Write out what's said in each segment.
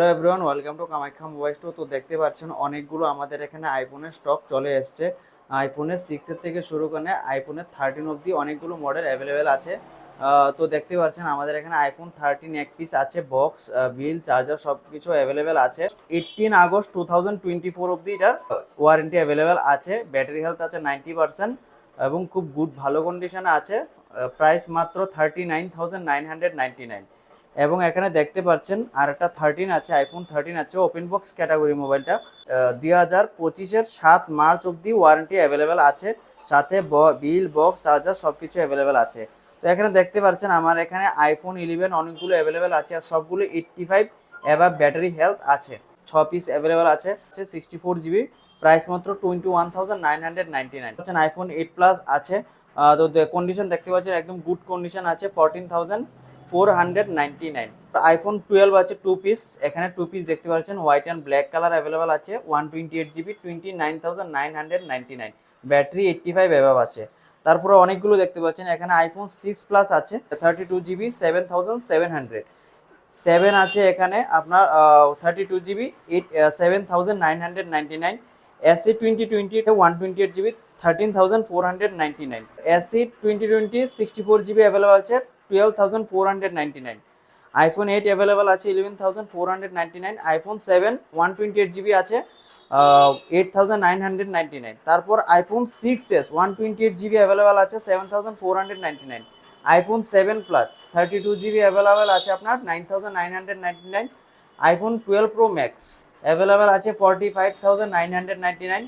Hello everyone, welcome to Kamakhya mobile store. তো দেখতে পাচ্ছেন অনেকগুলো আমাদের এখানে আইফোনের স্টক চলে এসছে। আইফোনের 6 এর থেকে শুরু করে আইফোনের 13 অবধি অনেকগুলো মডেল অ্যাভেলেবেল আছে। তো দেখতে পাচ্ছেন আমাদের এখানে আইফোন 13 এক পিস আছে, বক্স, বিল, চার্জার সব কিছু অ্যাভেলেবেল আছে। 18 আগস্ট 2024 অবধি এটার ওয়ারেন্টি অ্যাভেলেবেল আছে। ব্যাটারি হেলথ আছে 90% এবং খুব গুড ভালো কন্ডিশনে আছে। প্রাইস মাত্র 39,999। এবং এখানে দেখতে পাচ্ছেন আর একটা 13 আছে, আইফোন 13 আছে, ওপেন বক্স ক্যাটাগরি মোবাইলটা। 2025-এর 7 মার্চ অবধি ওয়ারেন্টি অ্যাভেলেবেল আছে, সাথে বিল, বক্স, চার্জার সব কিছু অ্যাভেলেবেল আছে। তো এখানে দেখতে পাচ্ছেন আমার এখানে আইফোন 11 অনেকগুলো অ্যাভেলেবেল আছে, আর সবগুলো 85 অ্যাবাভ ব্যাটারি হেলথ আছে। 6 পিস অ্যাভেলেবেল আছে 64 জিবি, প্রাইস মাত্র 21,999। আইফোন 8 প্লাস আছে। তো কন্ডিশন দেখতে পাচ্ছেন একদম গুড কন্ডিশন আছে, 14,499। আইফোন 12 আছে 2 পিস, এখানে 2 পিস দেখতে পাচ্ছেন, white and black colour available আছে। 128 জিবি, 29,999, ব্যাটারি 85 অ্যাভাব আছে। তারপরে অনেকগুলো দেখতে পাচ্ছেন এখানে আইফোন 6 প্লাস আছে, 32 জিবি, 7,700। 7 আছে এখানে আপনার 32 GB, 7,999। AC 2020 128 GB, 13,499। AC 2020 64 GB available আছে, 12,499। আইফোন 8 অ্যাভেলেবল আছে 11,499। আইফোন 7 128 জিবি আছে, 8,999। তারপর আইফোন 6s 128 জিবি অ্যাভেলেবল আছে, 7,499। আইফোন 7 প্লাস 32 জিবি অ্যাভেলেবেল আছে আপনার 9,999। আইফোন 12 প্রো ম্যাক্স অ্যাভেলেবেল আছে 45,999।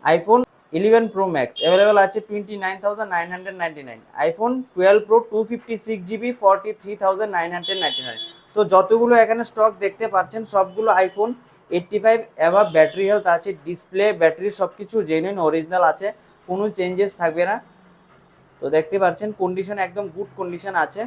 আইফোন 11 প্রো ম্যাক্স অ্যাভেলেবেল আছে 29,999। IPhone 12 pro 256 GB, 43,999। তো যতগুলো এখানে স্টক দেখতে পাচ্ছেন সবগুলো আইফোন 85 অ্যাভাব ব্যাটারি হেলথ আছে। ডিসপ্লে, ব্যাটারি সব কিছু জেনুইন অরিজিনাল আছে, কোনো চেঞ্জেস থাকবে না। তো দেখতে পাচ্ছেন কন্ডিশন একদম গুড কন্ডিশন আছে।